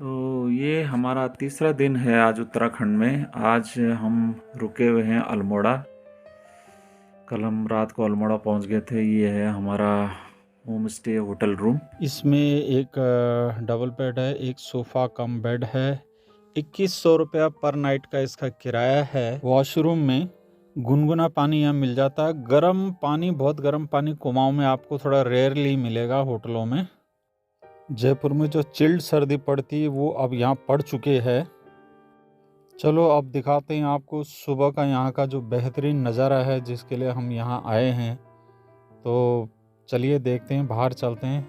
तो ये हमारा तीसरा दिन है आज उत्तराखंड में। आज हम रुके हुए हैं अल्मोड़ा। कल हम रात को अल्मोड़ा पहुंच गए थे। ये है हमारा होम स्टे होटल रूम। इसमें एक डबल बेड है, एक सोफ़ा कम बेड है। 2100 रुपया पर नाइट का इसका किराया है। वॉशरूम में गुनगुना पानी यहाँ मिल जाता है। गर्म पानी, बहुत गर्म पानी कुमाऊं में आपको थोड़ा रेयरली मिलेगा होटलों में। जयपुर में जो चिल्ड सर्दी पड़ती है वो अब यहाँ पड़ चुके हैं। चलो अब दिखाते हैं आपको सुबह का यहाँ का जो बेहतरीन नज़ारा है जिसके लिए हम यहाँ आए हैं। तो चलिए देखते हैं, बाहर चलते हैं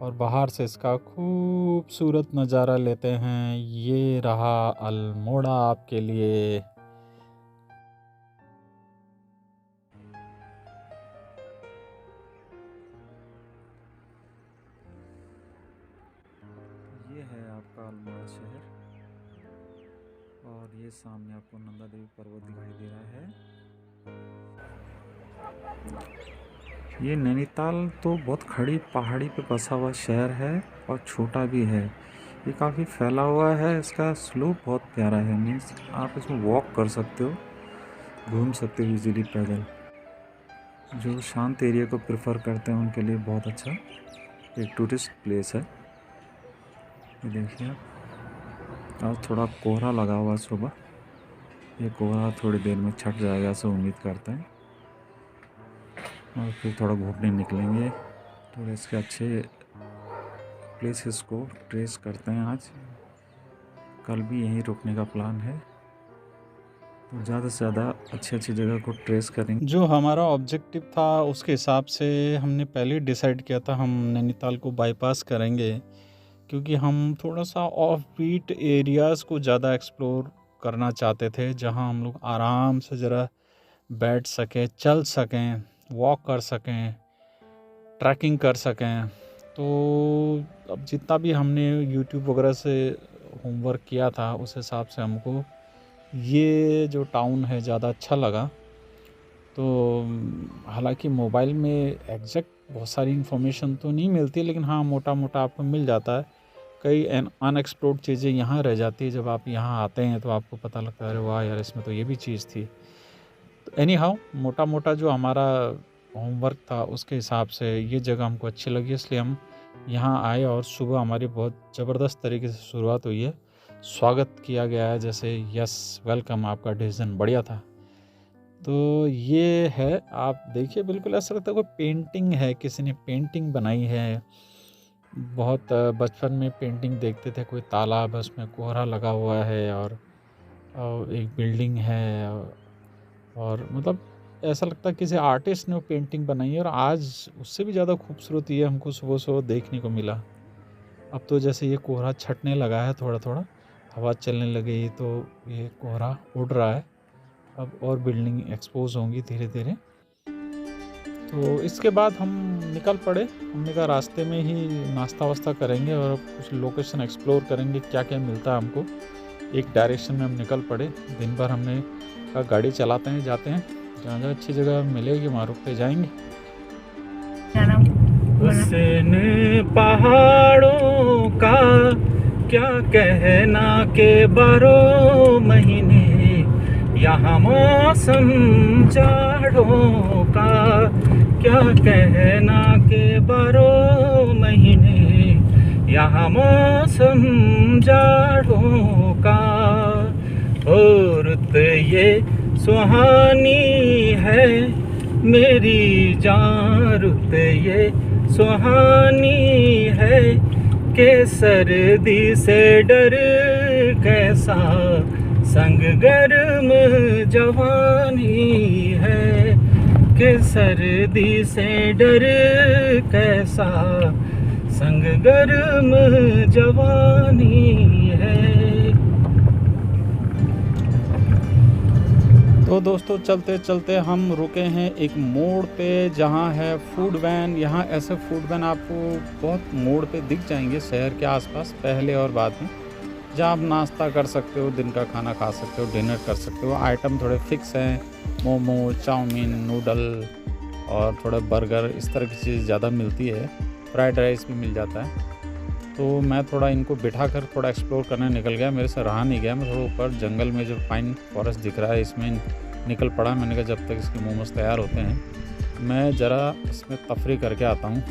और बाहर से इसका खूबसूरत नज़ारा लेते हैं। ये रहा अल्मोड़ा आपके लिए। ये है आपका अल्मोड़ा शहर और ये सामने आपको नंदा देवी पर्वत दिखाई दे रहा है। ये नैनीताल तो बहुत खड़ी पहाड़ी पे बसा हुआ शहर है और छोटा भी है। ये काफ़ी फैला हुआ है। इसका स्लोप बहुत प्यारा है। मीन्स आप इसमें वॉक कर सकते हो, घूम सकते हो इजीली पैदल। जो शांत एरिया को प्रेफर करते हैं उनके लिए बहुत अच्छा एक टूरिस्ट प्लेस है। ये देखिए आप, आज थोड़ा कोहरा लगा हुआ सुबह। ये कोहरा थोड़ी देर में छट जाएगा ऐसा उम्मीद करते हैं और फिर थोड़ा घूमने निकलेंगे। थोड़े इसके अच्छे प्लेसेस को ट्रेस करते हैं। आज कल भी यहीं रुकने का प्लान है, तो ज़्यादा से ज़्यादा अच्छी जगह को ट्रेस करेंगे। जो हमारा ऑब्जेक्टिव था उसके हिसाब से हमने पहले डिसाइड किया था हम नैनीताल को बाईपास करेंगे, क्योंकि हम थोड़ा सा ऑफ बीट एरियाज़ को ज़्यादा एक्सप्लोर करना चाहते थे, जहां हम लोग आराम से ज़रा बैठ सकें, चल सकें, वॉक कर सकें, ट्रैकिंग कर सकें। तो अब जितना भी हमने यूट्यूब वगैरह से होमवर्क किया था उस हिसाब से हमको ये जो टाउन है ज़्यादा अच्छा लगा। तो हालांकि मोबाइल में एग्जैक्ट बहुत सारी इन्फॉर्मेशन तो नहीं मिलती, लेकिन हाँ मोटा मोटा आपको मिल जाता है। कई अनएक्सप्लोर्ड चीज़ें यहाँ रह जाती है। जब आप यहाँ आते हैं तो आपको पता लगता है अरे वाह यार, इसमें तो ये भी चीज़ थी। तो एनी हाउ मोटा मोटा जो हमारा होमवर्क था उसके हिसाब से ये जगह हमको अच्छी लगी, इसलिए हम यहाँ आए और सुबह हमारी बहुत ज़बरदस्त तरीके से शुरुआत हुई है। स्वागत किया गया है जैसे यस वेलकम, आपका डिसीजन बढ़िया था। तो ये है, आप देखिए बिल्कुल ऐसा लगता है कोई पेंटिंग है, किसी ने पेंटिंग बनाई है। बहुत बचपन में पेंटिंग देखते थे, कोई तालाब है उसमें कोहरा लगा हुआ है और एक बिल्डिंग है और मतलब ऐसा लगता है किसी आर्टिस्ट ने वो पेंटिंग बनाई है। और आज उससे भी ज़्यादा खूबसूरत ये हमको सुबह सुबह देखने को मिला। अब तो जैसे ये कोहरा छटने लगा है, थोड़ा थोड़ा हवा चलने लगी तो ये कोहरा उड़ रहा है। अब और बिल्डिंग एक्सपोज होंगी धीरे धीरे। तो इसके बाद हम निकल पड़े। हमने कहा रास्ते में ही नाश्ता वास्ता करेंगे और कुछ लोकेशन एक्सप्लोर करेंगे, क्या क्या मिलता है हमको। एक डायरेक्शन में हम निकल पड़े। दिन भर हमने कहा गाड़ी चलाते हैं, जाते हैं, जहाँ जहाँ अच्छी जगह मिलेगी वहाँ रुकते जाएंगे। हुस्न पहाड़ों का क्या कहना के 12 महीने, यहाँ मौसम जाड़ों का क्या कहना के 12 महीने, यहाँ मौसम जाड़ों का। और ये सुहानी है मेरी जान, रुत ये सुहानी है के सर्दी से डर कैसा, संग गर्म जवानी है के सर्दी से डर कैसा, संग गर्म जवानी है। तो दोस्तों चलते चलते हम रुके हैं एक मोड़ पे जहाँ है फूड वैन। यहाँ ऐसे फूड वैन आपको बहुत मोड़ पे दिख जाएंगे शहर के आसपास, पहले और बाद में, जहाँ आप नाश्ता कर सकते हो, दिन का खाना खा सकते हो, डिनर कर सकते हो। आइटम थोड़े फिक्स हैं, मोमो, चाउमीन, नूडल और थोड़े बर्गर, इस तरह की चीज़ ज़्यादा मिलती है। फ्राइड राइस भी मिल जाता है। तो मैं थोड़ा इनको बिठा कर थोड़ा एक्सप्लोर करने निकल गया। मेरे से रहा नहीं गया, मैं थोड़ा ऊपर जंगल में जो पाइन फॉरेस्ट दिख रहा है इसमें निकल पड़ा। मैंने कहा जब तक इसके मोमोज तैयार होते हैं मैं ज़रा इसमें तफरी करके आता हूँ,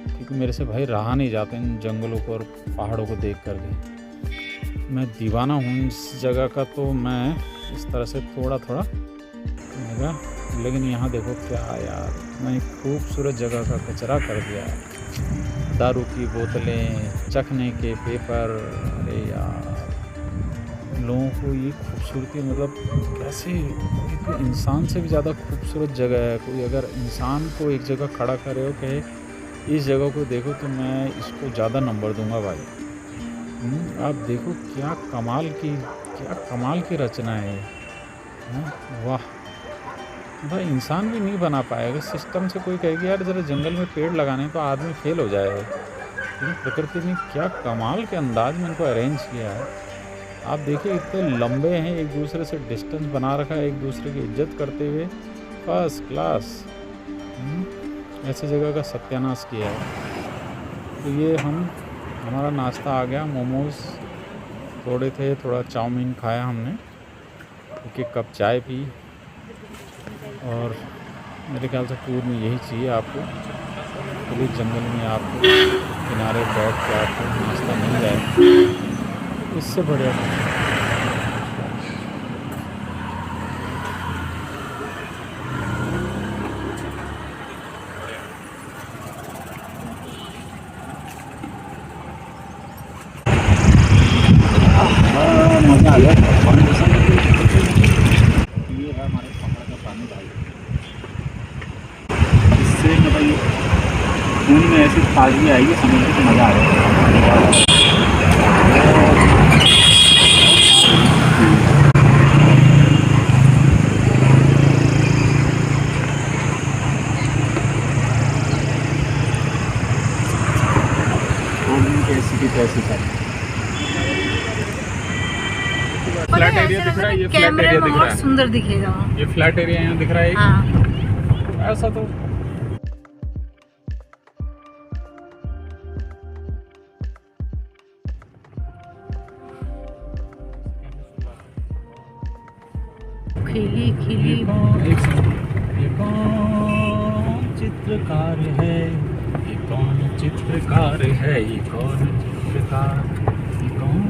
क्योंकि मेरे से भाई रहा नहीं जाता इन जंगलों को और पहाड़ों को देख कर के। मैं दीवाना हूँ इस जगह का, तो मैं इस तरह से थोड़ा थोड़ा लगा। लेकिन यहाँ देखो क्या यार, मैं खूबसूरत जगह का कचरा कर दिया। दारू की बोतलें, चखने के पेपर, अरे यार लोगों को ये खूबसूरती मतलब कैसे, ये तो इंसान से भी ज़्यादा खूबसूरत जगह है। कोई अगर इंसान को एक जगह खड़ा करे हो कहे इस जगह को देखो, तो मैं इसको ज़्यादा नंबर दूंगा भाई। आप देखो क्या कमाल की रचना है ये। वाह भाई, इंसान भी नहीं बना पाएगा। सिस्टम से कोई कहेगा यार ज़रा जंगल में पेड़ लगाने, तो आदमी फेल हो जाएगा। लेकिन प्रकृति ने क्या कमाल के अंदाज में इनको अरेंज किया है। आप देखिए इतने लंबे हैं, एक दूसरे से डिस्टेंस बना रखा है, एक दूसरे की इज्जत करते हुए, फर्स्ट क्लास। ऐसी जगह का सत्यानाश किया है। तो ये हमारा नाश्ता आ गया। मोमोज़ थोड़े थे, थोड़ा चाउमीन खाया हमने, एक कप चाय पी। और मेरे ख्याल से टूर में यही चाहिए आपको, पूरे जंगल में आपको किनारे बैठ के आपको नाश्ता मिल जाए, इससे बढ़िया मज़ा आ गया। ये है हमारे पहाड़ का पानी भाई, इससे मतलब खून में ऐसी ताजगी आएगी, समझ के मज़ा आएगा। फ्लैट एरिया दिख रहा है, ये फ्लैट एरिया दिख रहा है, सुंदर दिखेगा। ये फ्लैट एरिया यहाँ दिख रहा है। हाँ। ऐसा तो खिली खिली ये कौन चित्रकार है, ये कौन चित्रकार है, ये कौन चित्रकार, ये कौन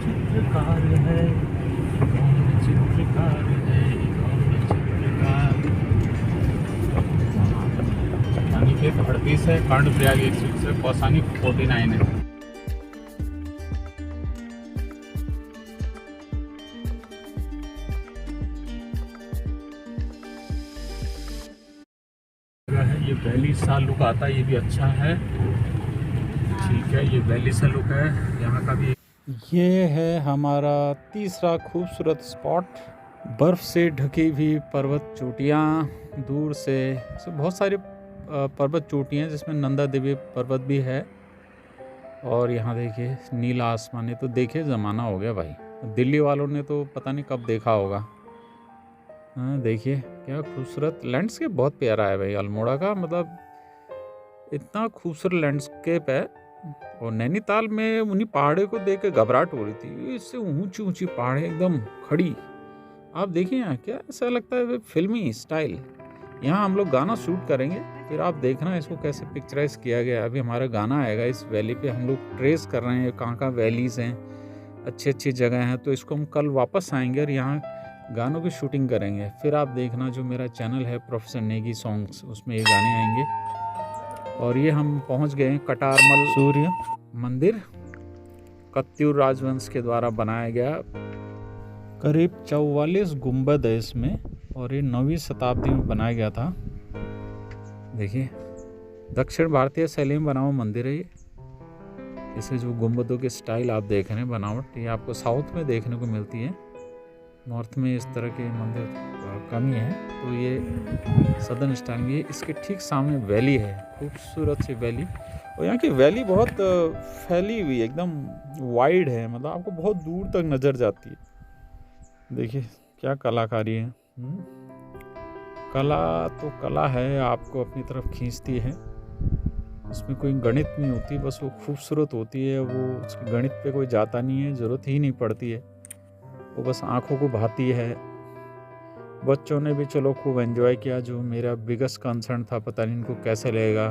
चित्रकार है, ये कौन चित्रकार है, ये कौन चित्रकार। पानी के 38 है, कर्णप्रयाग 106 है, कौसानी 49 है। ये वैली सा लुक आता है, ये भी अच्छा है। ठीक है, ये वैली सा लुक है यहाँ का भी। ये है हमारा तीसरा खूबसूरत स्पॉट। बर्फ़ से ढकी हुई पर्वत चोटियाँ, दूर से बहुत सारी पर्वत चोटियाँ जिसमें नंदा देवी पर्वत भी है। और यहाँ देखिए नीला आसमान है, तो देखिए ज़माना हो गया भाई, दिल्ली वालों ने तो पता नहीं कब देखा होगा। हाँ देखिए क्या खूबसूरत लैंडस्केप, बहुत प्यारा है भाई अल्मोड़ा का। मतलब इतना खूबसूरत लैंडस्केप है। और नैनीताल में उन्हीं पहाड़ों को देख के घबराहट हो रही थी, इससे ऊंची ऊंची पहाड़ें एकदम खड़ी। आप देखिए यहाँ क्या ऐसा लगता है फिल्मी स्टाइल। यहाँ हम लोग गाना शूट करेंगे, फिर आप देखना इसको कैसे पिक्चराइज किया गया। अभी हमारा गाना आएगा इस वैली पे, हम लोग ट्रेस कर रहे हैं कहाँ वैलीज़ हैं, अच्छी अच्छी जगह हैं। तो इसको हम कल वापस आएंगे और यहाँ गानों की शूटिंग करेंगे। फिर आप देखना जो मेरा चैनल है प्रोफेसर नेगी सॉन्ग्स, उसमें ये गाने आएंगे। और ये हम पहुंच गए कटारमल सूर्य मंदिर, कत्यूर राजवंश के द्वारा बनाया गया। करीब 44 गुंबद है इसमें, और ये 9वीं शताब्दी में बनाया गया था। देखिए दक्षिण भारतीय शैली में बना हुआ मंदिर है ये। इसे जो गुंबदों के स्टाइल आप देख रहे हैं बनावट, ये आपको साउथ में देखने को मिलती है, नॉर्थ में इस तरह के मंदिर कम ही है। तो ये सदर्न स्टाइल में, ये इसके ठीक सामने वैली है, खूबसूरत सी वैली। और यहाँ की वैली बहुत फैली हुई है, एकदम वाइड है, मतलब आपको बहुत दूर तक नज़र जाती है। देखिए क्या कलाकारी है। कला तो कला है, आपको अपनी तरफ खींचती है। इसमें कोई गणित नहीं होती, बस वो खूबसूरत होती है। वो उसकी गणित पे कोई जाता नहीं है, ज़रूरत ही नहीं पड़ती है, वो बस आँखों को भाती है। बच्चों ने भी चलो खूब एंजॉय किया। जो मेरा बिगेस्ट कंसर्न था, पता नहीं इनको कैसे लगेगा,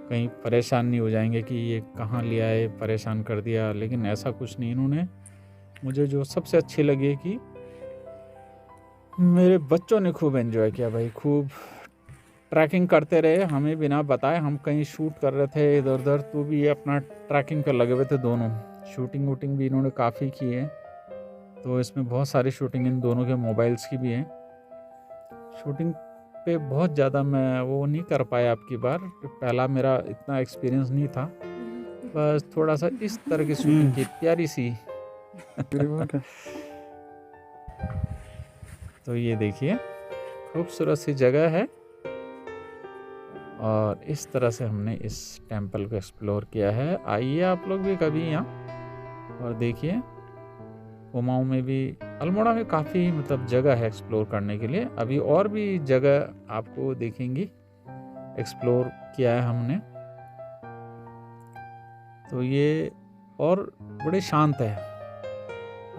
कहीं परेशान नहीं हो जाएंगे कि ये कहाँ ले आए, परेशान कर दिया। लेकिन ऐसा कुछ नहीं। इन्होंने मुझे जो सबसे अच्छी लगी कि मेरे बच्चों ने खूब एंजॉय किया भाई, खूब ट्रैकिंग करते रहे हमें बिना बताए। हम कहीं शूट कर रहे थे इधर उधर, तो भी ये अपना ट्रैकिंग पर लगे हुए थे दोनों। शूटिंग वूटिंग भी इन्होंने काफ़ी की है, तो इसमें बहुत सारी शूटिंग इन दोनों के मोबाइल्स की भी है। शूटिंग पे बहुत ज़्यादा मैं वो नहीं कर पाया आपकी बार, पहला मेरा इतना एक्सपीरियंस नहीं था। बस थोड़ा सा इस तरह की शूटिंग की, प्यारी सी। तो ये देखिए खूबसूरत सी जगह है, और इस तरह से हमने इस टेंपल को एक्सप्लोर किया है। आइए आप लोग भी कभी यहाँ और देखिए। कुमाऊं में भी, अल्मोड़ा में काफ़ी मतलब जगह है एक्सप्लोर करने के लिए। अभी और भी जगह आपको देखेंगी, एक्सप्लोर किया है हमने। तो ये और बड़े शांत है,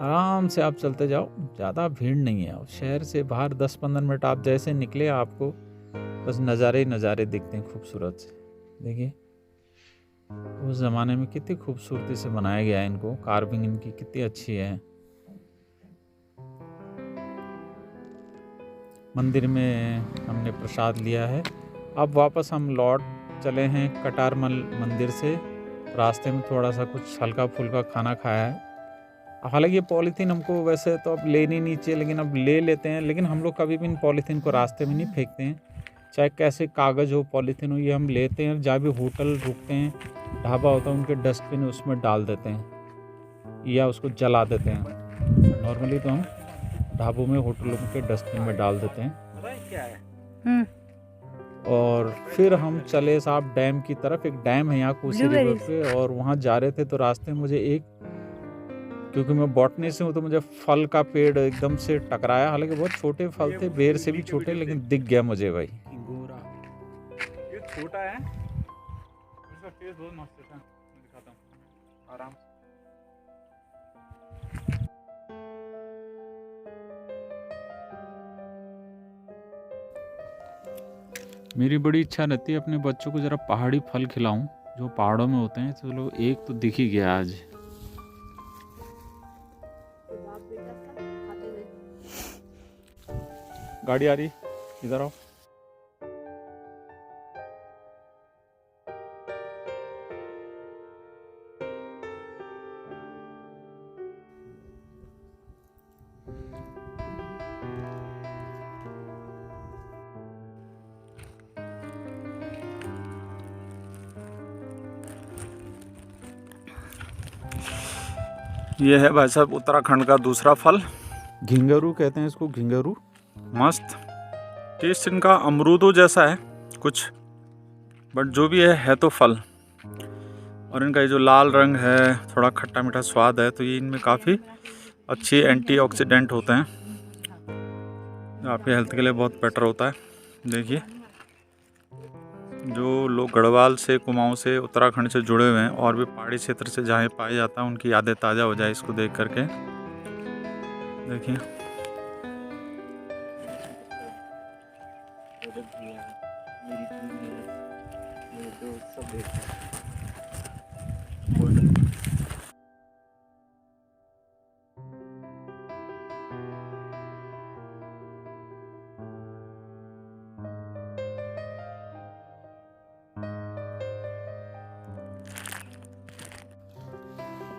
आराम से आप चलते जाओ, ज़्यादा भीड़ नहीं है। शहर से बाहर 10-15 मिनट आप जैसे निकले, आपको बस नज़ारे नज़ारे दिखते हैं खूबसूरत से। देखिए उस ज़माने में कितनी खूबसूरती से बनाया गया है इनको, कार्विंग इनकी कितनी अच्छी है। मंदिर में हमने प्रसाद लिया है। अब वापस हम लौट चले हैं कटारमल मंदिर से। रास्ते में थोड़ा सा कुछ हल्का फुल्का खाना खाया है। हालांकि ये पॉलीथीन हमको वैसे तो अब लेनी नहीं चाहिए, लेकिन अब ले लेते हैं। लेकिन हम लोग कभी भी इन पॉलीथीन को रास्ते में नहीं फेंकते हैं, चाहे कैसे कागज़ हो, पॉलीथीन हो, ये हम लेते हैं। जहाँ भी होटल रुकते हैं, ढाबा होता है, उनके डस्टबिन उसमें डाल देते हैं या उसको जला देते हैं। नॉर्मली तो हम ढाबों में, होटलों के डस्टबिन में डाल देते हैं। और फिर हम चले साहब डैम की तरफ। एक डैम है यहाँ कोसी रिवर पे, और वहाँ जा रहे थे तो रास्ते में मुझे एक, क्योंकि मैं बॉटनी से हूँ तो मुझे फल का पेड़ एकदम से टकराया। हालांकि बहुत छोटे फल थे, बेर से भी छोटे, लेकिन दिख गया मुझे भाई। ये छोटा है, इसका टेस्ट बहुत मस्त है। मैं दिखाता हूँ आराम से। मेरी बड़ी इच्छा रहती है अपने बच्चों को ज़रा पहाड़ी फल खिलाऊं जो पहाड़ों में होते हैं। चलो एक तो दिख ही गया आज। गाड़ी आ रही, इधर आओ। ये है भाई साहब उत्तराखंड का दूसरा फल, घिंगरू कहते हैं इसको, घिंगरू। मस्त टेस्ट इनका अमरूदों जैसा है कुछ, बट जो भी है तो फल। और इनका ये जो लाल रंग है, थोड़ा खट्टा मीठा स्वाद है, तो ये इनमें काफ़ी अच्छे एंटीऑक्सीडेंट होते हैं, आपके हेल्थ के लिए बहुत बेटर होता है। देखिए जो लोग गढ़वाल से, कुमाऊं से, उत्तराखंड से जुड़े हुए हैं और भी पहाड़ी क्षेत्र से जहाँ पाया जाता है, उनकी यादें ताज़ा हो जाए इसको देख करके। देखिए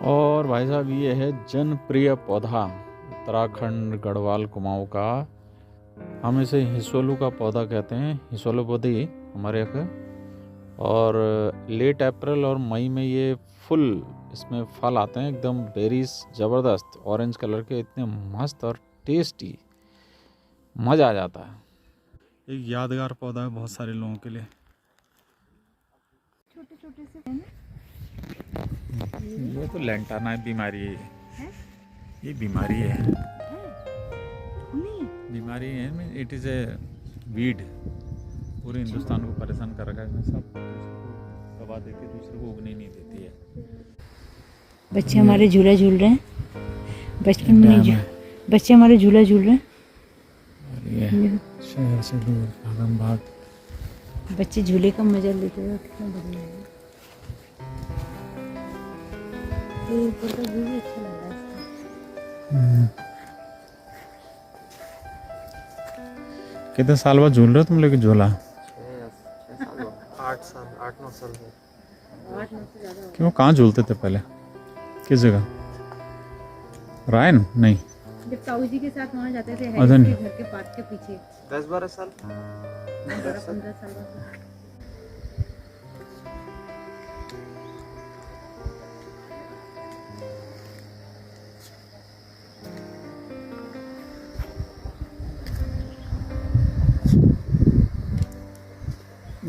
और भाई साहब ये है जनप्रिय पौधा उत्तराखंड गढ़वाल कुमाऊं का। हम इसे हिसोलू का पौधा कहते हैं, हिसोलू पौधे हमारे यहाँ का। और लेट अप्रैल और मई में ये फुल इसमें फल आते हैं, एकदम बेरीज ज़बरदस्त ऑरेंज कलर के, इतने मस्त और टेस्टी, मज़ा आ जाता है। एक यादगार पौधा है बहुत सारे लोगों के लिए। छोटे छोटे से ये तो लेंटाना बीमारी है, ये बीमारी है, बीमारी है। इट इज़ ए वीड, पूरे हिंदुस्तान को परेशान कर रखा है, सब हवा देती है, दूसरे को उगने नहीं देती है। बच्चे हमारे झूला झूल रहे हैं। बचपन में डैम नहीं है। बच्चे हमारे झूला झूल रहे हैं। और ये शहर से दूर भागम भाग। बच्चे झूले का मजा लेते हुए कितना बढ़िया है। ये ऊपर का व्यू भी अच्छा लग रहा है इसका। कितने साल बाद झूल रहे हो तुम लोग झूला? 8 साल 8-9 साल हो। 8-9 से ज़्यादा हो क्यों, कहाँ झूलते थे पहले? किस जगह? रायन नहीं, गया। जब ताऊ जी के साथ वहाँ जाते थे अच्छा हैरिस नहीं। के घर के पार्क के पीछे 10-12 साल। 15 साल बाद।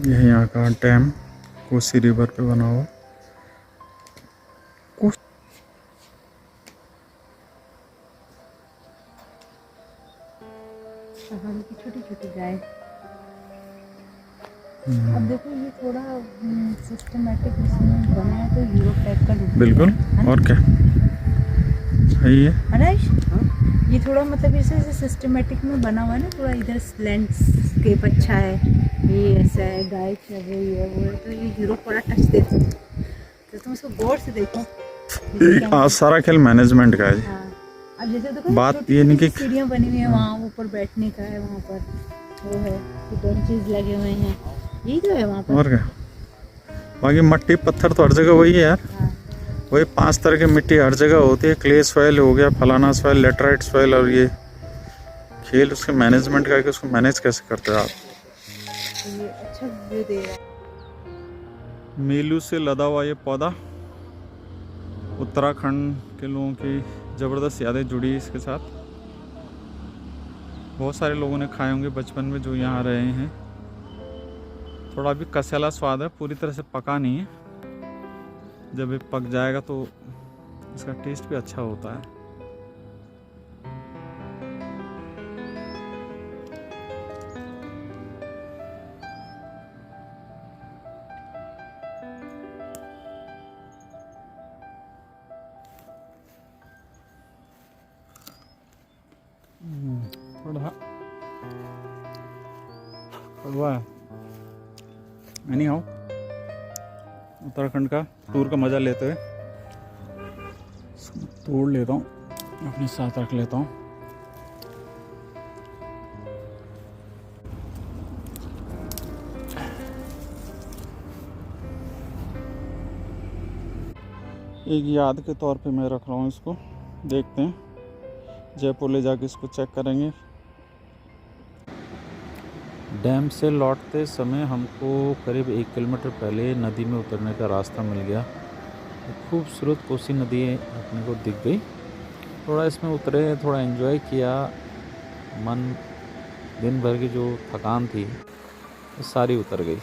यह यहाँ का डैम कोसी रिवर पे बना हुआ। हम की छोटी छोटी गाय। अब देखो ये थोड़ा सिस्टमेटिक इसमें बना है तो यूरोप टाइप का लुक बिल्कुल, और क्या है ये? अनाइश ये थोड़ा मतलब इसे सिस्टमेटिक में बना हुआ है ना, थोड़ा इधर लैंडस्केप अच्छा है, ये ऐसा है, गाय चल रही है वो है, तो ये यूरोप वाला टच देता है। तो तुम इसको गौर से देखो। सारा खेल मैनेजमेंट का है। हाँ, अब जैसे देखो बात छोटी ये नहीं छोटी कि- सीढ़ियाँ बनी हुई है, वहाँ ऊपर बैठने का है, वहाँ पर वो है, बेंचेस लगे हुए हैं, यही तो है वहाँ पर। और क्या, बाकी मट्टी पत्थर तो हर जगह वही है यार। हाँ, वही 5 तरह की मिट्टी हर जगह होती है। क्ले सॉइल हो गया, फलाना सॉइल, लेटराइट सॉइल, और ये खेल उसके मैनेजमेंट का है कि उसको मैनेज कैसे करते हो आप। तो ये अच्छा व्यू दे रहा है। मीलू से लदा हुआ ये पौधा, उत्तराखंड के लोगों की ज़बरदस्त यादें जुड़ी इसके साथ। बहुत सारे लोगों ने खाए होंगे बचपन में जो यहाँ रहे हैं। थोड़ा अभी कसेला स्वाद है, पूरी तरह से पका नहीं है। जब ये पक जाएगा तो इसका टेस्ट भी अच्छा होता है। थोड़ा कड़वा है। एनी हाउ, उत्तराखंड का टूर का मज़ा लेते हुए इसको तोड़ लेता हूँ, अपने साथ रख लेता हूँ। एक याद के तौर पे मैं रख रहा हूँ इसको। देखते हैं, जयपुर ले जाके इसको चेक करेंगे। डैम से लौटते समय हमको करीब 1 किलोमीटर पहले नदी में उतरने का रास्ता मिल गया। खूबसूरत कोसी नदी अपने को दिख गई। थोड़ा इसमें उतरे, थोड़ा एंजॉय किया। मन, दिन भर की जो थकान थी वो सारी उतर गई।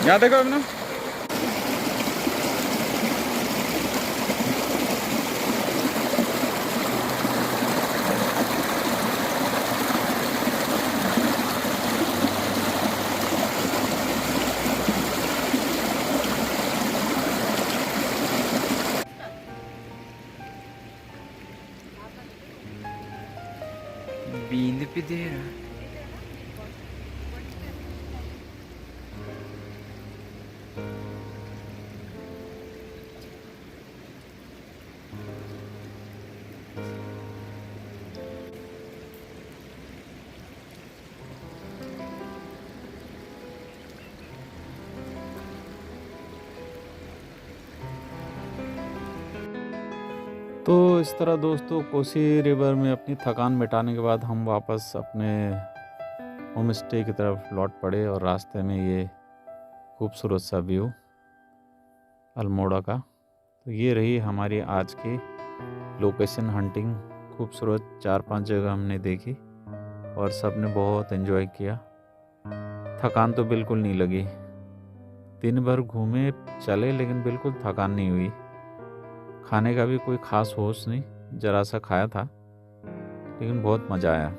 यहाँ देखो अपना, बिंद पे दे रहा। तो इस तरह दोस्तों कोसी रिवर में अपनी थकान मिटाने के बाद हम वापस अपने होम स्टे की तरफ लौट पड़े। और रास्ते में ये खूबसूरत सा व्यू अल्मोड़ा का। तो ये रही हमारी आज की लोकेशन हंटिंग। खूबसूरत 4-5 जगह हमने देखी और सब ने बहुत एंजॉय किया। थकान तो बिल्कुल नहीं लगी। दिन भर घूमे चले लेकिन बिल्कुल थकान नहीं हुई। खाने का भी कोई ख़ास होश नहीं, ज़रा सा खाया था, लेकिन बहुत मज़ा आया।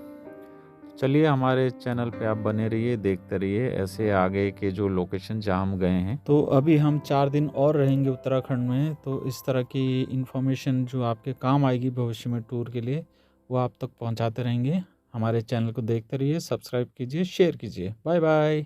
चलिए हमारे चैनल पे आप बने रहिए, देखते रहिए ऐसे आगे के जो लोकेशन जहाँ हम गए हैं। तो अभी हम 4 दिन और रहेंगे उत्तराखंड में, तो इस तरह की इन्फॉर्मेशन जो आपके काम आएगी भविष्य में टूर के लिए, वो आप तक पहुंचाते रहेंगे। हमारे चैनल को देखते रहिए, सब्सक्राइब कीजिए, शेयर कीजिए। Bye bye.